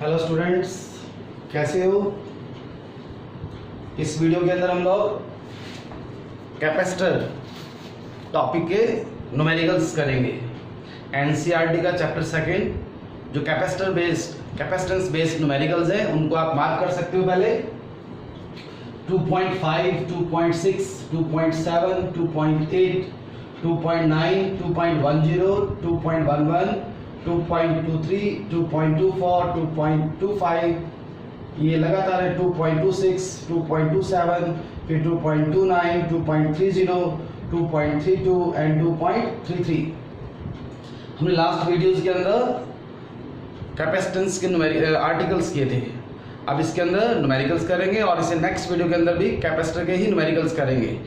Hello students, कैसे हो। इस वीडियो के अंदर हम लोग कैपेसिटर टॉपिक के न्यूमेरिकल्स करेंगे। एनसीईआरटी का चैप्टर सेकंड जो कैपेसिटेंस बेस्ड न्यूमेरिकल्स हैं उनको आप मार्क कर सकते हो। पहले 2.5, 2.6, 2.7, 2.8, 2.9, 2.10, 2.11, 2.23, 2.24, 2.25, ये लगातार है 2.26, 2.27, फिर 2.29, 2.30, 2.32 एंड 2.33। हमने लास्ट वीडियोस के अंदर कैपेसिटेंस के आर्टिकल्स किए थे। अब इसके अंदर न्यूमेरिकल्स करेंगे और इसे नेक्स्ट वीडियो के अंदर भी कैपेसिटर के ही न्यूमेरिकल्स करेंगे।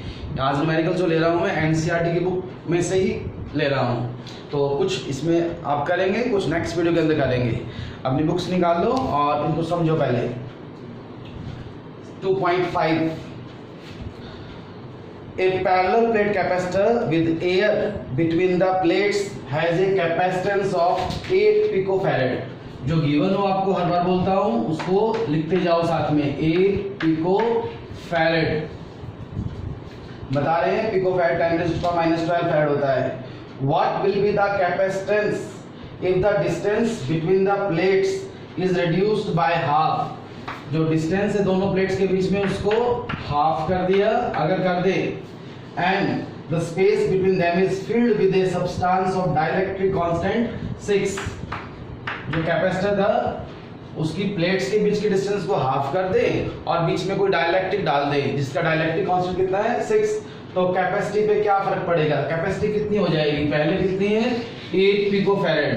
आज न्यूमेरिकल जो ले रहा हूँ मैं एनसीईआरटी की बुक में से ही ले रहा हूँ, तो कुछ इसमें आप करेंगे, कुछ नेक्स्ट वीडियो के अंदर करेंगे। अपनी बुक्स निकाल लो और इनको समझो। पहले 2.5 A parallel plate capacitor with air between the plates has a capacitance of 8 picofarad। जो गिवन हो आपको हर बार बोलता हूं उसको लिखते जाओ साथ में। 8 पिकोफैरेड बता रहे हैं। पिकोफैरेड 10⁻⁻12 फैराड होता है। What will be the capacitance if the distance between the plates is reduced by half? जो डिस्टेंस है दोनों प्लेट्स के बीच में उसको हाफ कर दिया अगर कर दे, and the space between them is filled with a substance of dielectric constant 6। जो कैपेसिटर था उसकी प्लेट्स के बीच के डिस्टेंस को हाफ कर दे और बीच में कोई डाइलेक्ट्रिक डाल दे जिसका डाइलेक्ट्रिक कांस्टेंट कितना है 6, तो कैपेसिटी पे क्या फर्क पड़ेगा। कैपेसिटी कितनी हो जाएगी, पहले कितनी है 8 पिकोफैरेड।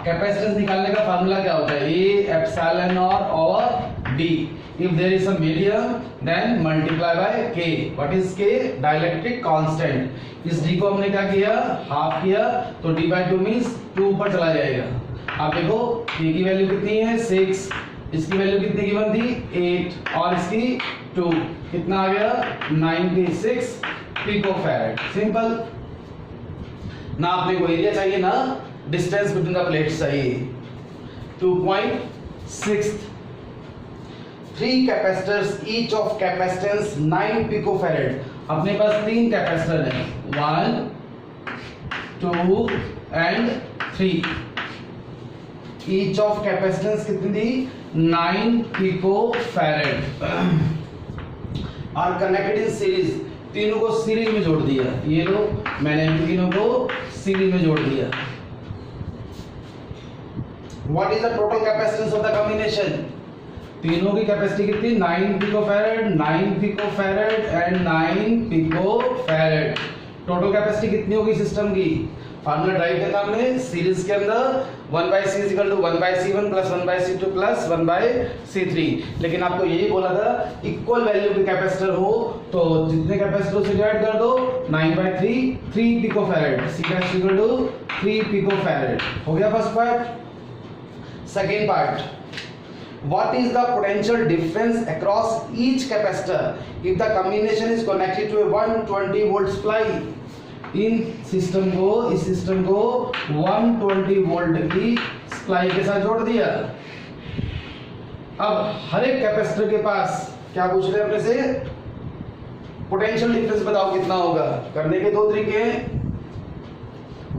कैपेसिटेंस निकालने का फार्मूला क्या होता है, A epsilon naught over D। If there is a medium then multiply by K। What is K, dielectric constant. इस D को हमने क्या किया, हाफ किया, तो D/2 मींस 2 ऊपर चला जाएगा। आप देखो K की वैल्यू कितनी है 6, इसकी वैल्यू कितनी गिवन थी 8 और इसकी 2, कितना आ गया 96 पिकोफैरेड। सिंपल ना, आपने को एरिया चाहिए ना डिस्टेंस बिटवीन द प्लेट्स चाहिए। 2.6 3 capacitors each of capacitance 9 picofarad. अपने पास 3 कैपेसिटर हैं 1, 2 एंड 3। ईच ऑफ कैपेसिटेंस कितनी थी 9 पिकोफैरेड और कनेक्टेड इन सीरीज। तीनों को सीरीज में जोड़ दिया। ये लो मैंने इन तीनों को सीरीज में जोड़ दिया। What is the total capacitance of the combination. तीनों की कैपेसिटी कितनी 9 picofarad, 9 picofarad and 9 picofarad. Total capacity कितनी होगी सिस्टम की, फार्मूला ड्राइव किया था हमने सीरीज के अंदर 1/C = 1/C1 + 1/C2 + 1/C3। लेकिन आपको यही बोला था इक्वल वैल्यू के कैपेसिटर हो तो जितने कैपेसिटर से डिवाइड कर दो 9/3 3 पिकोफैरेड। C' = 3 picofarad. हो गया first part. Second part, what is the potential difference across each capacitor if the combination is connected to a 120 volt supply। इस सिस्टम को 120 वोल्ट की सप्लाई के साथ जोड़ दिया। अब हर एक कैपेसिटर के पास क्या पूछ रहे हैं अपने से, पोटेंशियल डिफरेंस बताओ कितना होगा। करने के दो तरीके हैं।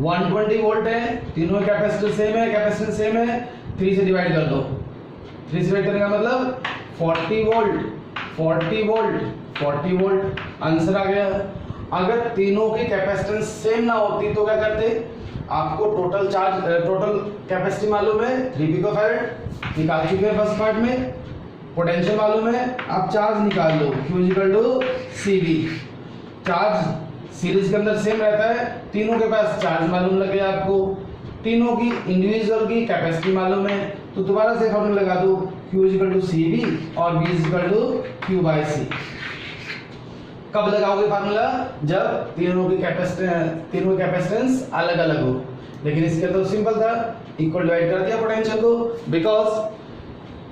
120 वोल्ट है, तीनों कैपेसिटर सेम है, कैपेसिटेंस सेम है, 3 से डिवाइड कर दो। 3 से डिवाइड करने का मतलब 40 वोल्ट 40 वोल्ट 40 वोल्ट। आंसर आ गया। अगर तीनों की कैपेसिटेंस सेम ना होती तो क्या करते, आपको टोटल कैपेसिटी मालूम है 3 पिकोफैरेड निकाल चुके हैं फर्स्ट पार्ट में। पोटेंशियल मालूम है, आप चार्ज निकाल लो Q = CV। चार्ज सीरीज के अंदर सेम रहता है, तीनों के पास चार्ज मालूम लग गया आपको। तीनों की इंडिविजुअल की कैपेसिटी मालूम है तो दोबारा से फॉर्मूला लगा दो Q = CV और V = Q/C। कब लगाओगे फार्मूला, जब तीनों की कैपेसिटेंस अलग अलग हो। लेकिन इसके तो सिंपल था, इक्वल डिवाइड कर दिया पोटेंशियल को, because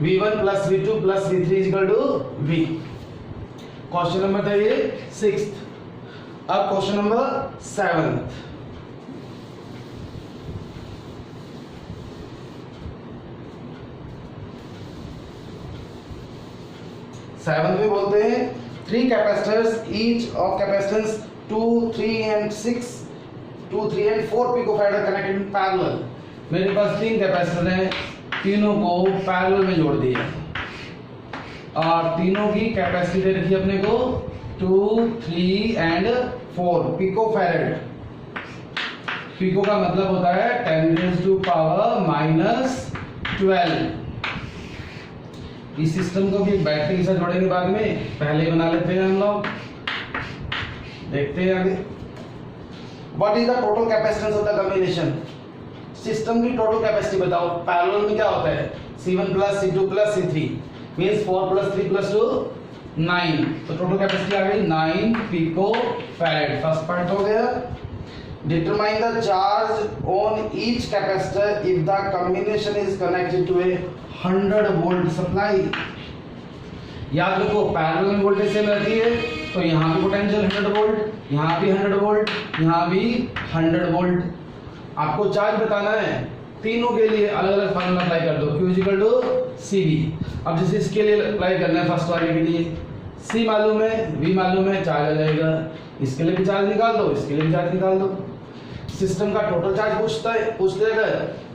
V1 + V2 + V3 = V। Question number था ये 6th। अब क्वेश्चन नंबर 7th। 7th में बोलते हैं 3 capacitors each of capacitance 2, 3 and 6, 2, 3 and 4 picofarad connected in parallel. मेरे पास 3 कैपेसिटर हैं, तीनों को पैरेलल में जोड़ दिया और तीनों की कैपेसिटी दे रखी है अपने को 2, 3 and 4 पिकोफैराड। पिको का मतलब होता है 10⁻⁻12। इस सिस्टम को भी एक बैटरी के साथ जोड़ेंगे बाद में, पहले ही बना लेते हैं हम लोग। देखते हैं आगे। What is the total capacitance of the combination? System की टोटल कैपेसिटी बताओ। पैरेलल में क्या होता है? C1 + C2 + C3 means 4 + 3 + 2 9। तो टोटल कैपेसिटी आ गई 9 पिकोफैराड। फर्स्ट पार्ट हो गया। Determine the charge on each capacitor if the combination is connected to a 100 volt supply। याद रखो पैरेलल में वोल्टेज सेम रहती है, तो यहाँ भी पोटेंशियल 100 वोल्ट, यहाँ भी 100 वोल्ट, यहाँ भी 100 वोल्ट। आपको चार्ज बताना है, तीनों के लिए अलग अलग फार्मूला अप्लाई कर दो। Q = CV। अब जैसे इसके लिए अप्लाई करना है फर्स्ट वाले के लिए, C मालूम है, V मालूम है, चार्ज आ जाएगा। इसके लिए भी चार्ज निकाल दो, इसके लिए भी चार्ज निकाल दो। सिस्टम का टोटल चार्ज पूछ लेगा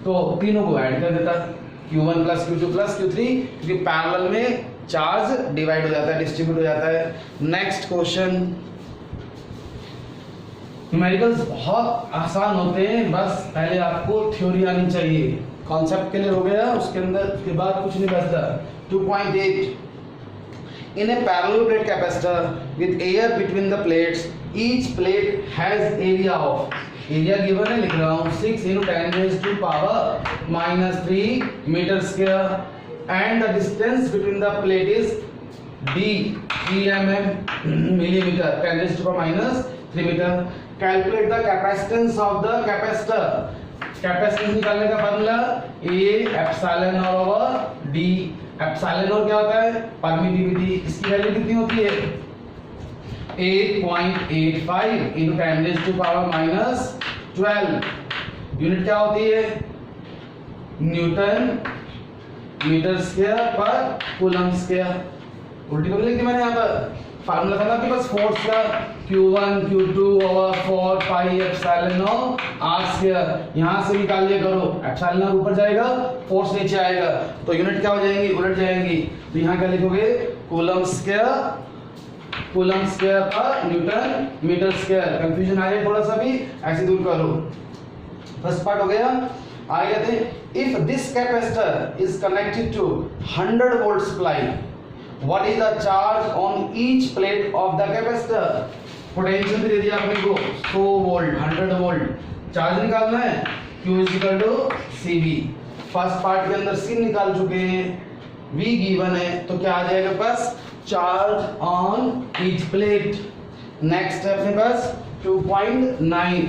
तो तीनों को ऐड कर देता, Q1 + Q2 + Q3, क्योंकि पैरेलल में चार्ज डिवाइड हो जाता है, डिस्ट्रीब्यूट हो जाता है। Next question. न्यूमेरिकल्स बहुत आसान होते हैं, बस पहले आपको थ्योरी आनी चाहिए। कॉन्सेप्ट के लिए हो गया, उसके अंदर उसके बाद कुछ नहीं बचता। 2.8 In a parallel plate capacitor with air between the plates, each plate has area of, area given है, लिख रहा हूँ 6 × 10⁻³ meter square and the distance between the plate is D 3 mm millimeter 10⁻³ meter। Calculate the capacitance of the capacitor। Capacitance निकालने का formula A ε/D। Epsilon क्या होता है? Permittivity. इसकी वैल्यू कितनी होती है? 8.85 × 10⁻⁻12। यूनिट क्या होती है? न्यूटन मीटर स्क्वायर पर कूलम स्क्वायर। उल्टी तो लिख दी मैंने यहाँ पर। फार्मूला था ना आपके पास फोर्स का, Q1 Q2/4 πε/r²। यहाँ से निकाल लिया करो, एप्सिलॉन ऊपर जाएगा, फोर्स नीचे आएगा, तो यूनिट क्या हो जाएंगी? उलट जाएंगी। तो यहाँ क्या लिखोगे? कूलम स्क्वायर पर न्यूटन मीटर स्क्वायर। कंफ्यूजन आ रही थोड़ा सा भी, ऐसे दूर करो। फर्स्ट पार्ट हो गया। आगे कहते हैं if this capacitor is connected to 100 volt supply, what is the charge on each plate of the capacitor? Potential भी दे दिया आपने को 100 वोल्ट 100 वोल्ट। चार्ज निकालना है, Q = CV। फर्स्ट पार्ट के अंदर C निकाल चुके हैं, V गिवन है, तो क्या आ जाएगा पास? Charge on each plate. Next है अपने पास 2.9।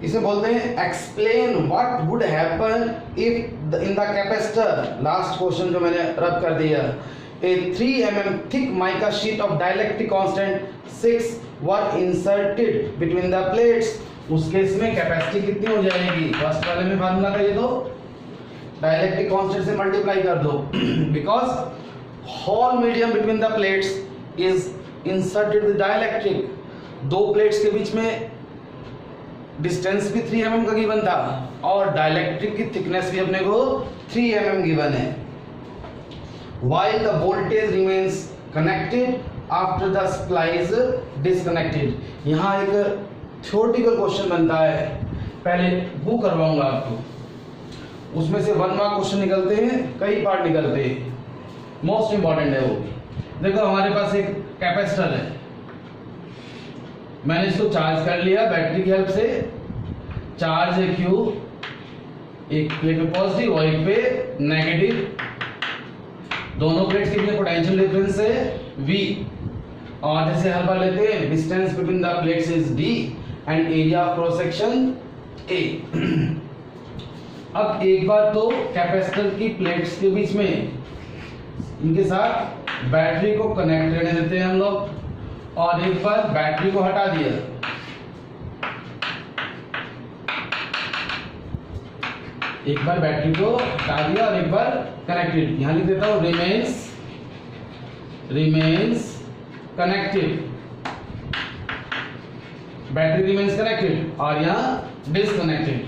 इसे बोलते हैं explain what would happen if in the capacitor. Last question जो मैंने रब कर दिया। A 3 mm thick mica sheet of dielectric constant 6 were inserted between the plates. उस केस में कैपेसिटी कितनी हो जाएगी? फर्स्ट वाले में फार्मूला था ये, तो डाइलेक्ट्रिक कांस्टेंट से मल्टीप्लाई कर दो। Because whole medium between the plates is inserted with dielectric. दो प्लेट्स के बीच में डिस्टेंस भी 3 mm का गिवन था और डाइलेक्ट्रिक की थिकनेस भी अपने को 3 mm गिवन है। While the voltage remains connected after the supply is disconnected। यहाँ एक थ्योरेटिकल क्वेश्चन बनता है, पहले वो करवाऊंगा आपको। उसमें से 1 मार्क क्वेश्चन निकलते हैं, कई पार्ट निकलते हैं, मोस्ट इंपॉर्टेंट है वो भी। देखो हमारे पास एक कैपेसिटर है, मैंने इसको चार्ज कर लिया बैटरी की हेल्प से। चार्ज है Q, एक प्लेट पे पॉजिटिव और एक पे नेगेटिव। दोनों प्लेट्स के बीच पोटेंशियल डिफरेंस है V। और जैसे हर बार लेते हैं distance between the plates is D and area of cross section A। अब एक बार तो कैपेसिटर की प्लेट्स के बीच में इनके साथ बैटरी को कनेक्ट रहने देते हैं हम लोग, और एक बार बैटरी को हटा दिया। एक बार बैटरी को हटा दिया और एक बार कनेक्टेड, यहां लिख देता हूं remains connected, battery remains connected और यहां डिसकनेक्टेड।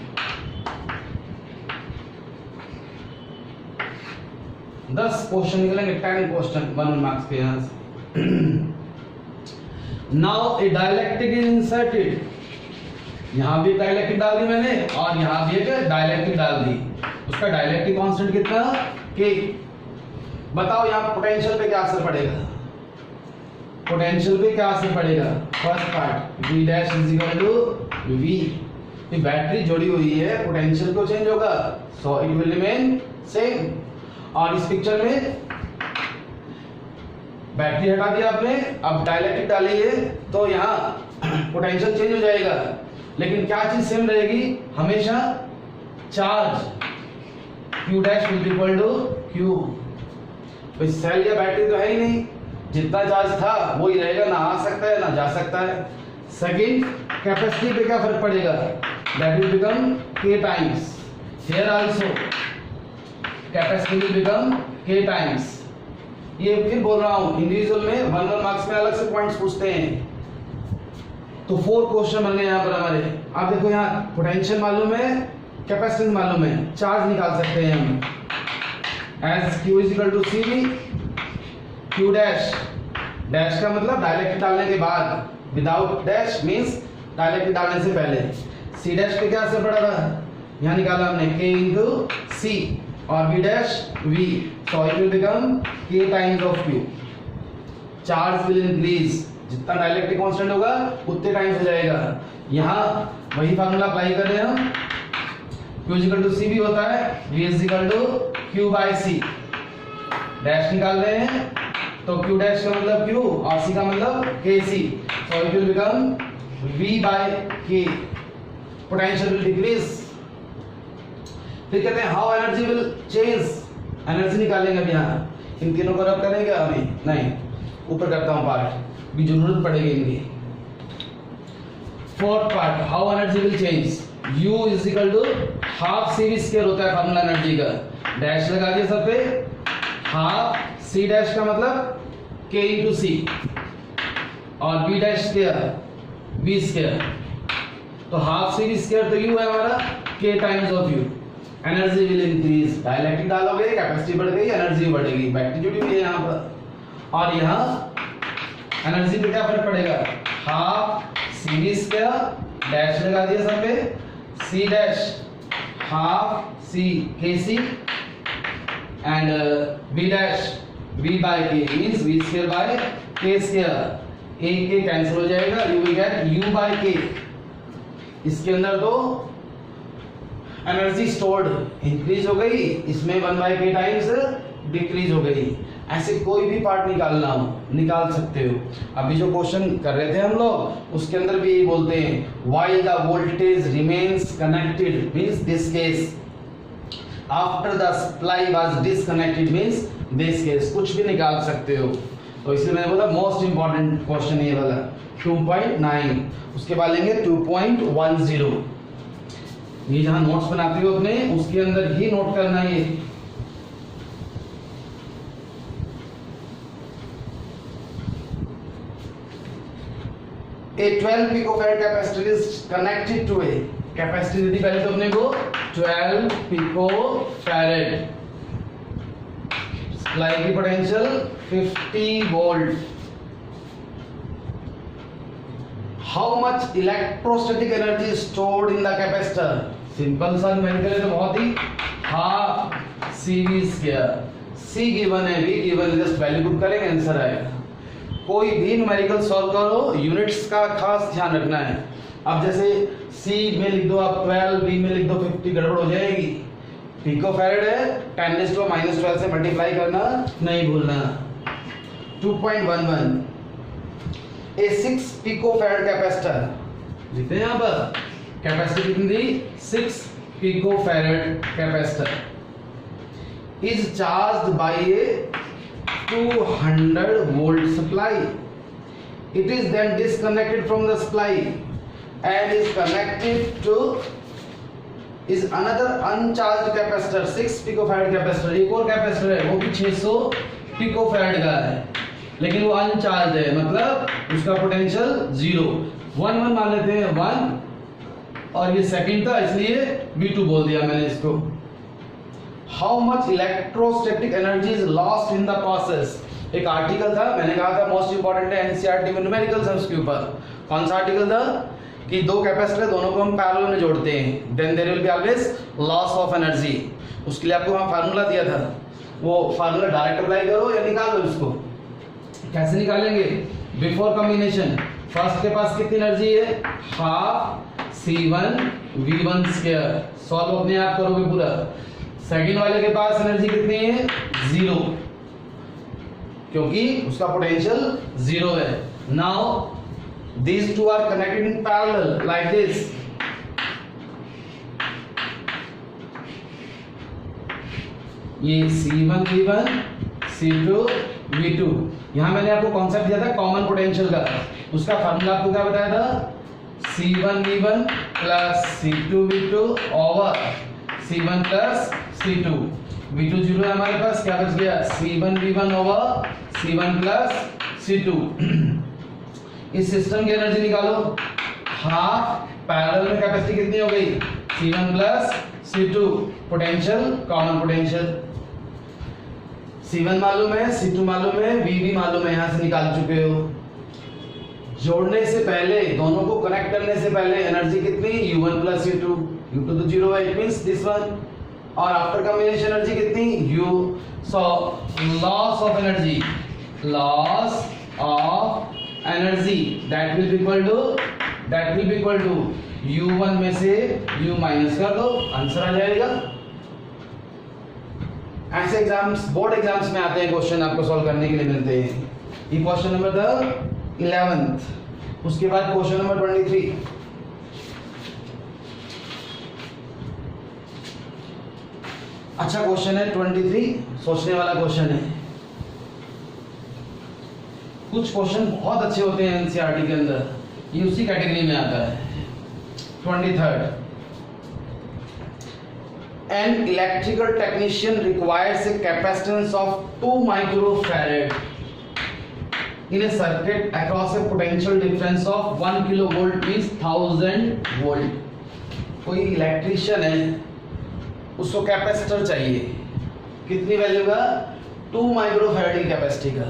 10 क्वेश्चन निकलेंगे, 10 क्वेश्चन 1 मार्क्स के यहां से। Now A dielectric is inserted, यहां भी डाइलेक्ट्रिक डाल दी मैंने और यहां भी एक डाइलेक्ट्रिक डाल दी। उसका डाइलेक्ट्रिक कांस्टेंट कितना के। बताओ यहां पोटेंशियल पे क्या असर पड़ेगा, पोटेंशियल पे क्या असर पड़ेगा। First part V dash is equal to V, ये बैटरी जुड़ी हुई है, पोटेंशियल को चेंज होगा, so it will remain same. और इस पिक्चर में बैटरी हटा दिया आपने, अब डाइलेक्ट्रिक डाली है तो यहाँ पोटेंशियल चेंज हो जाएगा, लेकिन क्या चीज सेम रहेगी हमेशा, charge Q dash will be equal to Q। भाई सेल या बैटरी तो है ही नहीं, जितना चार्ज था वो ही रहेगा, ना आ सकता है ना जा सकता है। सेकंड, कैपेसिटी पे क्या फर्क पड़ेगा, that will become K times, here also capacity will become K times. ये फिर बोल रहा हूं इंडिविजुअल में 1 मार्क्स में अलग से पॉइंट्स पूछते हैं, तो 4 क्वेश्चन बन गए यहाँ पर हमारे। आप देखो यहाँ पोटेंशियल मालूम है, कैपेसिटेंस मालूम है, चार्ज निकाल सकते हैं हम as Q is equal to CV, Q dash, dash का मतलब डायरेक्ट डालने के बाद, विदाउट डैश मींस डायरेक्ट डालने से पहले। C डैश पे क्या असर पड़ा था, यहाँ निकाला हमने K इंटू C और V dash V, so it will become K times of Q। Charge will increase, जितना डाइलेक्ट्रिक कांस्टेंट होगा उतने टाइम्स हो जाएगा। यहाँ वही फार्मूला अप्लाई कर रहे हैं हम, Q इक्वल टू C भी होता है, V equal to Q by C, dash निकाल रहे हैं तो Q डैश का मतलब Q और C का मतलब KC, so it will become V by K, potential will decrease. फिर कहते हैं how energy will change, energy निकालेंगे अभी यहाँ, इन तीनों को रब करेंगे अभी नहीं, ऊपर करता हूँ पार्ट भी जरूरत पड़ेगी इनकी। Fourth part, how energy will change, U is equal to half CV square होता है फार्मूला एनर्जी का, डैश लगा दिया सब पे, हाफ C डैश का मतलब K इंटू C और B dash square V square, तो हाफ CV स्क्वायर तो U है हमारा, K times of U। Energy will increase, dielectric डालोगे कैपेसिटी बढ़ गई, एनर्जी बढ़ेगी, बैटरी जुड़ी हुई है यहाँ पर। और यहाँ एनर्जी पे क्या फर्क पड़ेगा, हाफ CV स्क्वायर, डैश लगा दिया सब पे, C dash half C KC and B dash V by K means V square by K square, एक के कैंसिल हो जाएगा, you will get U by K। इसके अंदर तो एनर्जी स्टोर्ड इंक्रीज हो गई, इसमें 1 बाय K टाइम्स डिक्रीज हो गई। ऐसे कोई भी पार्ट निकालना हो निकाल सकते हो। अभी जो क्वेश्चन कर रहे थे हम लोग उसके अंदर भी यही बोलते हैं, while the voltage remains connected means this case, after the supply was disconnected means this case, कुछ भी निकाल सकते हो। तो इसलिए मैंने बोला मोस्ट इंपॉर्टेंट क्वेश्चन ये वाला 2.9। उसके बाद लेंगे 2.10, ये जहां नोट्स बनाते हो अपने उसके अंदर ही नोट करना है। ये A 12 picofarad capacitor is connected to a capacity दी पहले तो अपने को 12 picofarad, सप्लाई की potential 50 volt. How much electrostatic energy stored in the capacitor, simple सा न्यूमेरिकल है तो बहुत ही, half CV square, C given है, V given, just value put करेंगे आंसर आएगा। कोई भी न्यूमेरिकल सॉल्व करो यूनिट्स का खास ध्यान रखना है। अब जैसे C में लिख दो आप 12, V में लिख दो 50, गड़बड़ हो जाएगी। पिकोफैरेड है 10⁻⁻12 से मल्टीप्लाई करना नहीं भूलना। 2.11 ए 6 पिकोफैरेड कैपेसिटर लिखते हैं यहाँ पर, कैपेसिटी कितनी दी 6 picofarad capacitor is charged bye A 200 volt supply. It is then disconnected from the supply and is connected to is another अनचार्ज capacitor 6 picofarad capacitor. एक और कैपेसिटर है, वो भी 600 पिकोफैराड का है, लेकिन वो अनचार्ज है, मतलब उसका पोटेंशियल 0। 1 1 मान लेते हैं 1, और ये सेकंड था इसलिए V2 बोल दिया मैंने इसको। How much electrostatic energy is lost in the process. एक आर्टिकल था, मैंने कहा था मोस्ट इंपोर्टेंट है एनसीईआरटी में न्यूमेरिकल्स है उसके ऊपर। कौन सा आर्टिकल था कि दो कैपेसिटर दोनों को हम पैरेलल में जोड़ते हैं, then there will be always loss of energy. उसके लिए आपको वहां फार्मूला दिया था, वो फार्मूला डायरेक्ट अप्लाई करो या निकाल दो इसको। कैसे निकालेंगे? बिफोर कॉम्बिनेशन फर्स्ट के पास कितनी एनर्जी है? Half C1 V1 square. Solve अपने आप करोगे पूरा। सेकंड वाले के पास एनर्जी कितनी है? 0, क्योंकि उसका पोटेंशियल 0 है। Now these two are connected in parallel like this. ये C1 V1 C2 V2। यहां मैंने आपको कॉन्सेप्ट दिया था कॉमन पोटेंशियल का, उसका फार्मूला आपको क्या बताया था? C1 V1 plus C2 V2 over C1 plus C2। V2 0 है हमारे पास, क्या बच गया? C1 V1 over C1 plus C2। इस सिस्टम की एनर्जी निकालो। हाफ पैरेलल में कैपेसिटी कितनी हो गई? C1 plus C2। Potential common potential C1 मालूम है, C2 मालूम है, V भी मालूम है, यहां से निकाल चुके हो। जोड़ने से पहले, दोनों को कनेक्ट करने से पहले एनर्जी कितनी? U1 plus U2। U2 तो 0 है, इट मींस दिस वन। और आफ्टर कॉम्बिनेशन एनर्जी कितनी? U। So loss of energy, loss of energy that will be equal to U1 में से U माइनस कर दो, आंसर आ जाएगा। ऐसे एग्जाम्स, बोर्ड एग्जाम्स में आते हैं क्वेश्चन, आपको सॉल्व करने के लिए मिलते हैं। ये क्वेश्चन नंबर था 11th। उसके बाद क्वेश्चन नंबर 23। अच्छा क्वेश्चन है 23, सोचने वाला क्वेश्चन है। कुछ क्वेश्चन बहुत अच्छे होते हैं एनसीईआरटी के अंदर, ये उसी कैटेगरी में आता है। 23rd, an electrical technician requires a capacitance of 2 microfarad in a circuit across a potential difference of 1 kilovolt means 1000 volt। कोई इलेक्ट्रिशियन है, उसको कैपेसिटर चाहिए, कितनी वैल्यू का? 2 माइक्रोफैराड की कैपेसिटी का,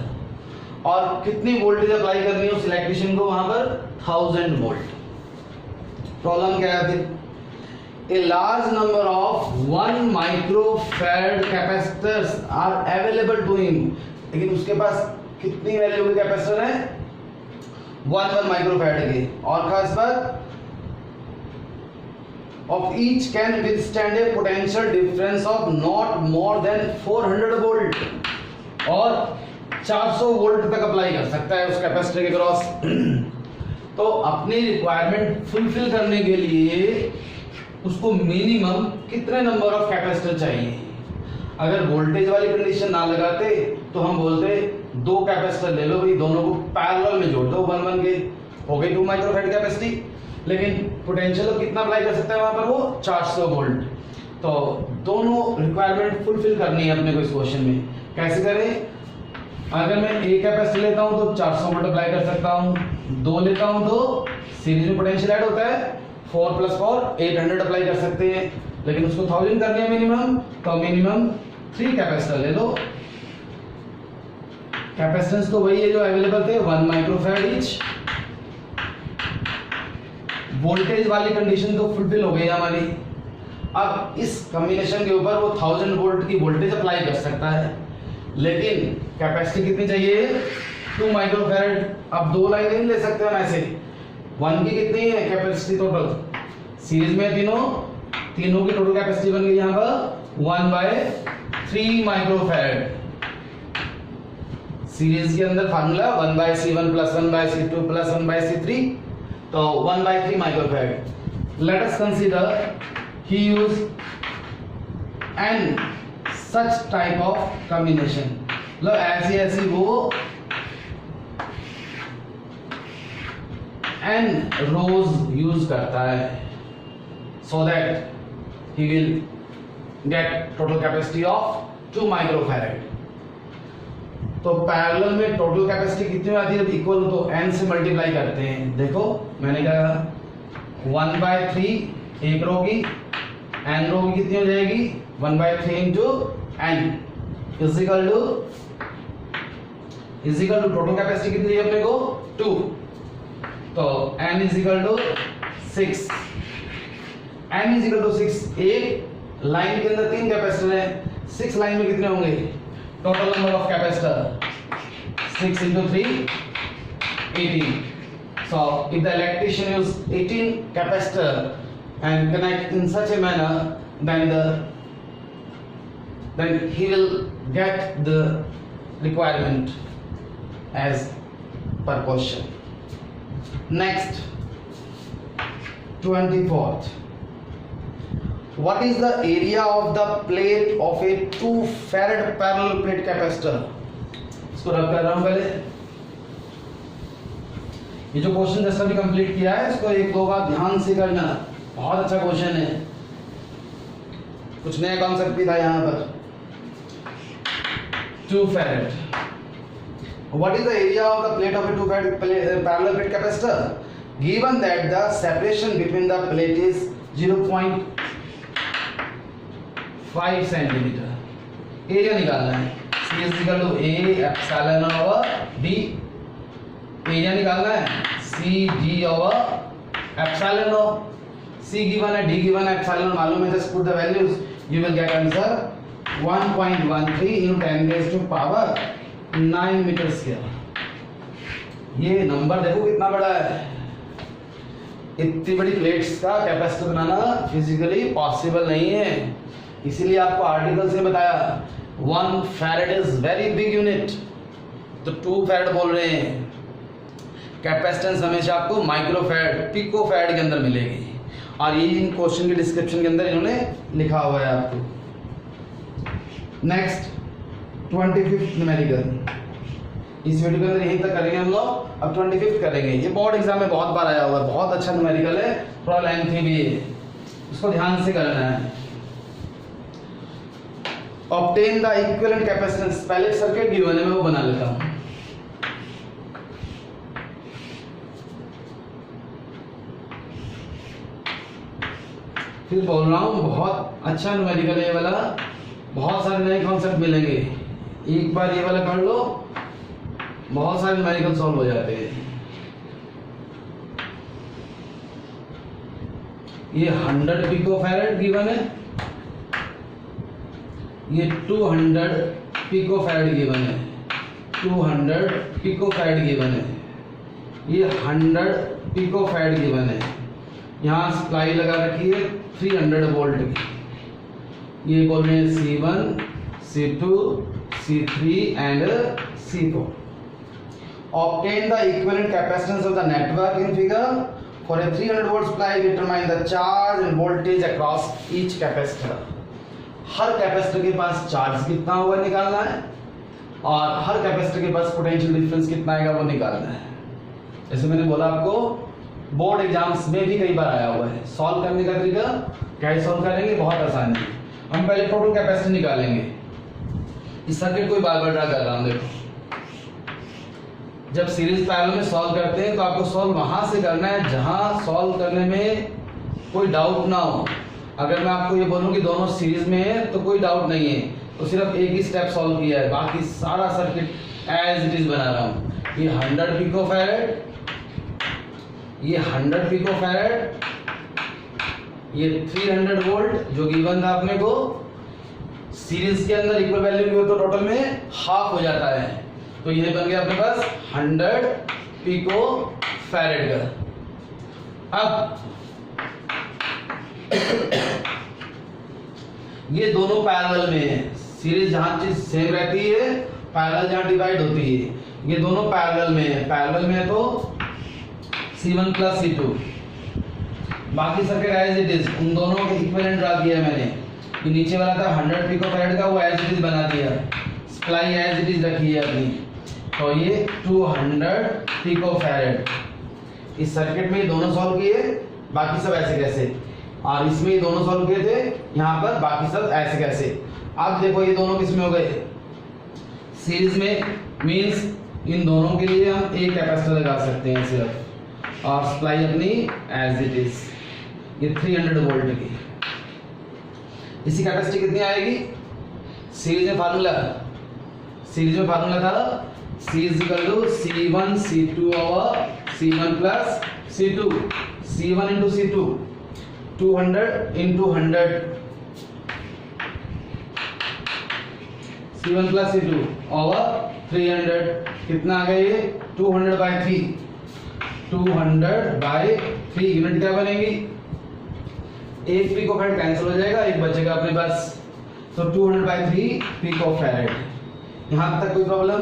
और कितनी वोल्टेज अप्लाई करनी है उस इलेक्ट्रिशियन को वहां पर? 1000 वोल्ट। प्रॉब्लम क्या है फिर? A large number of 1 microfarad capacitors are available to him। लेकिन उसके पास कितनी वैल्यू के कैपेसिटर है? 1 माइक्रोफैराड के, और खास बात of each can withstand a potential difference of not more than 400 volt, और 400 वोल्ट तक अप्लाई कर सकता है उस कैपेसिटर के क्रॉस। तो अपनी रिक्वायरमेंट फुलफिल करने के लिए उसको मिनिमम कितने नंबर ऑफ कैपेसिटर चाहिए? अगर वोल्टेज वाली कंडीशन ना लगाते तो हम बोलते 2 कैपेसिटर ले लो भाई, दोनों को पैरेलल में जोड़ दो, 1 1 के हो गई 2 माइक्रोफैराड कैपेसिटी। लेकिन पोटेंशियल कितना अप्लाई कर सकता है वहां पर? वो 400 वोल्ट। तो दोनों रिक्वायरमेंट फुलफिल करनी है अपने को इस क्वेश्चन में। कैसे करें? अगर मैं एक कैपेसिटर लेता हूं तो 400 वोल्ट अप्लाई कर सकता हूं, 2 लेता हूं तो सीरीज में पोटेंशियल ऐड होता है, 4 + 4 800 अप्लाई कर सकते हैं। लेकिन उसको 1000 करनी है मिनिमम, तो मिनिमम 3 कैपेसिटर ले लो। कैपेसिटेंस तो वही है जो अवेलेबल थे, 1 माइक्रोफैराड ईच। वोल्टेज वाली कंडीशन तो फुलफिल हो गई हमारी। अब इस कॉम्बिनेशन के ऊपर वो 1000 वोल्ट की वोल्टेज अप्लाई कर सकता है, लेकिन कैपेसिटी कितनी चाहिए? 2 माइक्रोफैराड। अब 2 लाइन नहीं ले सकते हम ऐसे। 1 की कितनी है कैपेसिटी टोटल? सीरीज में तीनों की टोटल कैपेसिटी बन गई यहाँ पर 1/3 माइक्रोफैराड। सीरीज के अंदर फार्मूला 1/C1 + 1/C2 + 1/C3, तो 1/3 microfarad. Let us consider he use N such type of combination, मतलब ऐसी वो n रोज यूज करता है, so that he will get total capacity of 2 microfarad. तो पैरेलल में टोटल कैपेसिटी कितनी आती है? इक्वल तो n से मल्टीप्लाई करते हैं। देखो मैंने कहा 1/3 एक रो की, n रो की कितनी हो जाएगी? 1/3 into n equal to total capacity कितनी है अपने को? 2। तो n equal to 6, n equal to 6। एक लाइन के अंदर 3 कैपेसिटर है, 6 लाइन में कितने होंगे? Total number of capacitor 6 into 3 18. So if the electrician use 18 capacitor and connect in such a manner, then he will get the requirement as per question. Next, 24th. What is the area of the plate of a 2 farad parallel plate capacitor? इसको रब कर रहा हूं पहले। ये जो question जैसा भी कंप्लीट किया है इसको एक दो बार ध्यान से करना, बहुत अच्छा क्वेश्चन है, कुछ नया कॉन्सेप्ट भी था यहाँ पर। 2 farad. What is the area of the plate of a 2 farad parallel plate capacitor? Given that the separation between the plate is 0.5 centimetre, area निकालना है। C is equal to A epsilon over D, area निकालना है C D over epsilon O। C given है, D given है, epsilon मालूम है, just put the values, you will get answer 1.13 into 10 raised to power 9 metre square. ये number देखो कितना बड़ा है। इतनी बड़ी प्लेट्स का कैपेसिटर बनाना फिजिकली पॉसिबल नहीं है, इसीलिए आपको आर्टिकल से बताया 1 farad is very big unit, तो 2 फैरेड बोल रहे हैं। कैपेसिटेंस हमेशा आपको माइक्रोफैरेड, पिकोफैरेड के अंदर मिलेगी, और ये इन क्वेश्चन के डिस्क्रिप्शन के अंदर इन्होंने लिखा हुआ है आपको। नेक्स्ट 25th न्यूमेरिकल, इस वीडियो के अंदर यहीं तक करेंगे हम लोग। अब 25th करेंगे, ये बोर्ड एग्जाम में बहुत बार आया हुआ है, बहुत अच्छा न्यूमेरिकल है, थोड़ा लेंथी भी है, उसको ध्यान से करना है। Obtain the equivalent capacitance, पहले सर्किट गिवन है, मैं वो बना लेता हूँ। फिर बोल रहा हूँ बहुत अच्छा न्यूमेरिकल है ये वाला, बहुत सारे नए कॉन्सेप्ट मिलेंगे, एक बार ये वाला कर लो बहुत सारे न्यूमेरिकल सॉल्व हो जाते हैं। ये 100 पिकोफैरेड गिवन है, ये 200 पिकोफैरेड गिवन है, 200 पिकोफैरेड गिवन है, ये 100 पिकोफैरेड गिवन है, यहाँ सप्लाई लगा रखी है 300 वोल्ट की। ये बोल रहे हैं C1, C2, C3 and C4। Obtain the equivalent capacitance of the network in figure. For a 300 volt supply, determine the charge and voltage across each capacitor. Her capacitor के पास चार्ज कितना होगा निकालना है, और हर कैपेसिटर के पास पोटेंशियल डिफरेंस कितना आएगा वो निकालना है। जैसे मैंने बोला आपको बोर्ड एग्जाम्स में भी कई बार आया हुआ है। सॉल्व करने का तरीका कैसे सॉल्व करेंगे, बहुत आसान है। हम पहले टोटल कैपेसिटी निकालेंगे। इस सर्किट को बार बार ड्रा कर रहा हूँ। देखो जब सीरीज पैरेलल में सॉल्व करते हैं तो आपको सॉल्व वहां से करना है जहां सॉल्व करने में कोई डाउट ना हो। अगर मैं आपको ये बोलूं कि दोनों सीरीज में है तो कोई डाउट नहीं है, तो सिर्फ एक ही स्टेप सॉल्व किया है, बाकी सारा सर्किट एज इट इज बना रहा हूं। ये 100 पिकोफैरेड, ये 100 पिकोफैरेड, ये 300 वोल्ट जो गिवन था अपने को। सीरीज के अंदर इक्वल वैल्यू हो तो टोटल में हाफ हो जाता है, तो ये बन गया अपने पास 100 पिको फैरेड का। अब ये दोनों पैरेलल में है, सीरीज जहां चीज सेम रहती है, पैरेलल जहां डिवाइड होती है। ये दोनों पैरेलल में है, पैरेलल में है तो C1 प्लस C2, बाकी सर्किट एज इट इज उन दोनों के इक्विवेलेंट ड्रा किया है मैंने। ये नीचे वाला था 100 पिको फैरेड का, वो एज इट इज बना दिया, सप्लाई एज इट इज रखी है अपनी। तो ये 200 पिको फैरेड। इस सर्किट में दोनों सॉल्व किए, बाकी सब ऐसे कैसे। और इसमें ये दोनों सॉल्व किए थे, यहाँ पर बाकी सब ऐसे कैसे। अब देखो ये दोनों किसमें हो गए, सीरीज में, मींस इन दोनों के लिए हम एक कैपेसिटर लगा सकते हैं सिर्फ, और सप्लाई अपनी एज इट इज, ये 300 वोल्ट की। इसकी कैपेसिटी कितनी आएगी, सीरीज में फार्मूला था C1 C2 और C1 plus C2, C1 into C2 200 into 100, C1 plus C2 और 300, कितना आ गया ये 200/3, 200/3 यूनिट क्या बनेगी, एक पिको फैराड कैंसिल हो जाएगा, एक बचेगा अपने पास, तो 200/3 पिको फैराड। यहां तक कोई प्रॉब्लम,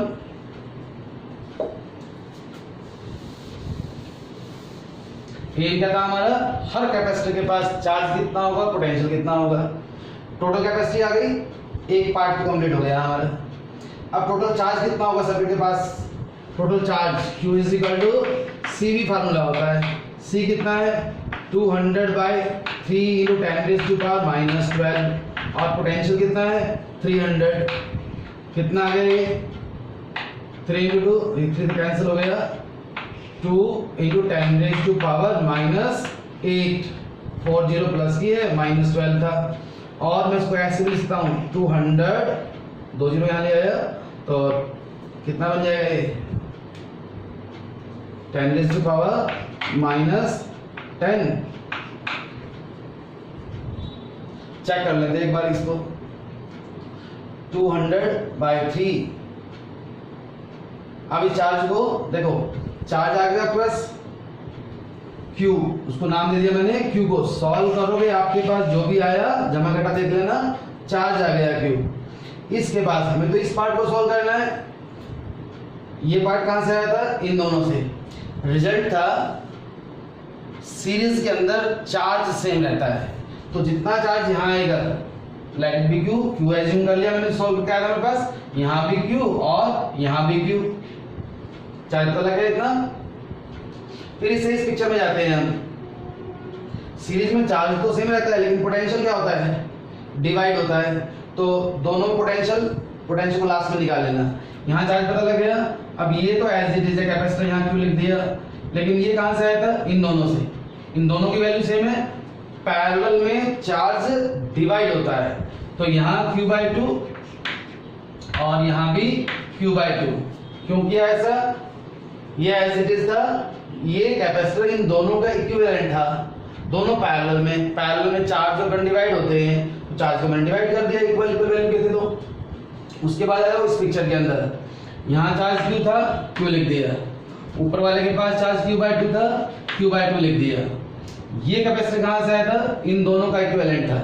ये क्या था हमारा, हर कैपेसिटर के पास चार्ज कितना होगा, पोटेंशियल कितना होगा। टोटल कैपेसिटी आ गई, एक पार्ट तो कंप्लीट हो गया हमारा। अब टोटल चार्ज कितना होगा सर्किट के पास, total charge Q = CV formula होता है, C कितना है 200/3 × 10⁻⁻12, और पोटेंशियल कितना है 300, कितना आ गया ये 3 × 2, 3 कैंसिल हो गया, 2 × 10⁻⁻8, 40 प्लस की है -12 था, और मैं इसको ऐसे भी लिखता हूँ 200, 2 0 यहाँ ले आया, तो कितना बन जाएगा ये 10⁻⁻10। चेक कर लेते हैं एक बार इसको, 200/3। अब इस चार्ज को देखो, चार्ज आ गया प्लस Q, उसको नाम दे दिया मैंने Q को। सॉल्व करोगे आपके पास जो भी आया जमा घटा देख लेना, चार्ज आ गया Q। इसके बाद हमें तो इस पार्ट को सॉल्व करना है। ये पार्ट कहां से आया था, इन दोनों से। रिजल्ट था सीरीज के अंदर चार्ज सेम रहता है, तो जितना चार्ज यहाँ आएगा, लेट बी Q एज्यूम कर लिया मैंने, सॉल्व किया था मेरे पास, यहाँ भी Q और यहाँ भी Q, चार्ज तो लगे इतना। फिर इसे इस पिक्चर में जाते हैं हम। सीरीज में चार्ज तो सेम रहता है, लेकिन पोटेंशियल क्या होता है, डिवाइड होता है, तो दोनों पोटेंशियल को लास्ट में निकाल लेना। यहाँ चार्ज पता लग गया। अब ये तो एज इट इज है कैपेसिटर, यहाँ क्यों लिख दिया, लेकिन ये कहां से आया था, इन दोनों से। इन दोनों की वैल्यू सेम है, पैरेलल में चार्ज डिवाइड होता है, तो यहाँ Q/2 और यहाँ भी Q/2। क्यों किया ऐसा, ये एज इट इज था, ये कैपेसिटर इन दोनों का इक्विवेलेंट था, दोनों पैरेलल में चार्ज और करंट डिवाइड होते हैं, तो चार्ज को मैंने डिवाइड कर दिया, इक्वल वैल्यू के थे तो। उसके बाद आया इस पिक्चर के अंदर, यहाँ चार्ज Q था, Q लिख दिया, ऊपर वाले के पास चार्ज Q/2 था, Q/2 लिख दिया। ये कैपेसिटर कहां से आया था, इन दोनों का इक्विवेलेंट था,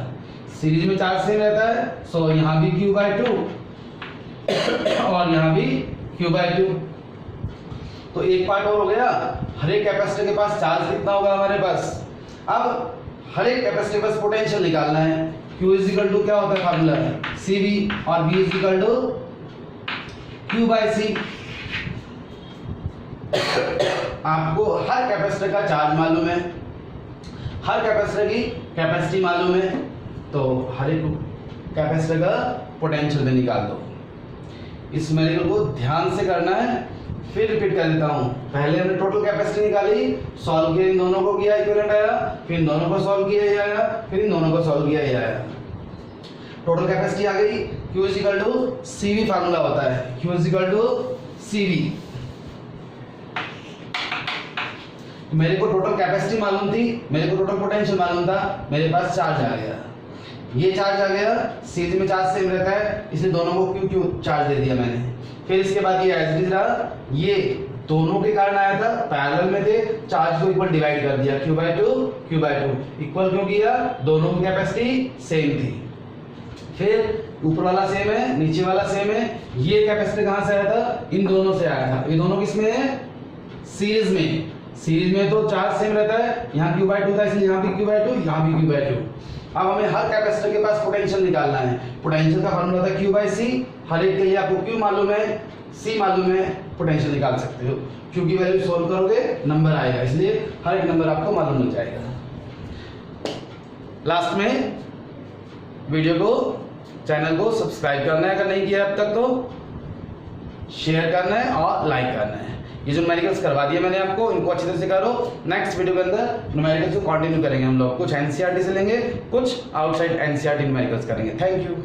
सीरीज में चार्ज सेम रहता है, सो यहाँ भी Q/2 और यहाँ भी Q/2। तो एक पार्ट और हो गया। हर एक कैपेसिटर के पास चार्ज कितना होगा हमारे पास। अब हर एक कैपेसिटर के पास पोटेंशियल निकालना है। Q = क्या होता है फार्मूला, CV, और V = Q/C। आपको हर कैपेसिटर का चार्ज मालूम है, हर कैपेसिटर की कैपेसिटी मालूम है, तो हर एक कैपेसिटर का पोटेंशियल में निकाल दो। इस मेथड को ध्यान से करना है। फिर रिपीट कर देता हूं, पहले हमने टोटल कैपेसिटी निकाली, सॉल्व किया, इन दोनों को किया, इक्विवेलेंट आया, फिर इन दोनों को सॉल्व किया, ये आया, फिर इन दोनों को सॉल्व किया, ये आया। टोटल कैपेसिटी आ गई। Q = CV फार्मूला होता है, Q = CV। मेरे को टोटल कैपेसिटी मालूम थी, मेरे को टोटल पोटेंशियल मालूम था, मेरे पास चार्ज आ गया, ये चार्ज आ गया। सीरीज में चार्ज सेम रहता है, इसलिए दोनों को Q चार्ज दे दिया मैंने। फिर इसके बाद ये एज इट इज रहा, ये दोनों के कारण आया था, पैरेलल में थे, चार्ज को इक्वल डिवाइड कर दिया, Q/2 इक्वल क्यों किया, दोनों की कैपेसिटी सेम थी। फिर ऊपर वाला सेम है, नीचे वाला सेम है। ये कैपेसिटर कहां से आया था, इन दोनों से आया था। ये दोनों किसमें है, सीरीज में। सीरीज में तो चार्ज सेम रहता है, यहाँ Q/2 था, इसलिए यहाँ भी Q/2, यहाँ भी Q/2। अब हमें हर कैपेसिटर के पास पोटेंशियल निकालना है। पोटेंशियल का फार्मूला होता है Q/C। हर एक के लिए आपको Q मालूम है, C मालूम है, पोटेंशियल निकाल सकते हो। Q की वैल्यू सोल्व करोगे नंबर आएगा, इसलिए हर एक नंबर आपको मालूम हो जाएगा। लास्ट में वीडियो को, चैनल को सब्सक्राइब करना है अगर नहीं किया अब तक तो, शेयर करना है और लाइक करना है। ये जो न्यूमेरिकल्स करवा दिए मैंने आपको, इनको अच्छी तरह से करो। नेक्स्ट वीडियो के अंदर न्यूमेरिकल्स को कंटिन्यू करेंगे हम लोग। कुछ एनसीईआरटी से लेंगे, कुछ आउटसाइड एनसीईआरटी न्यूमेरिकल्स करेंगे। Thank you.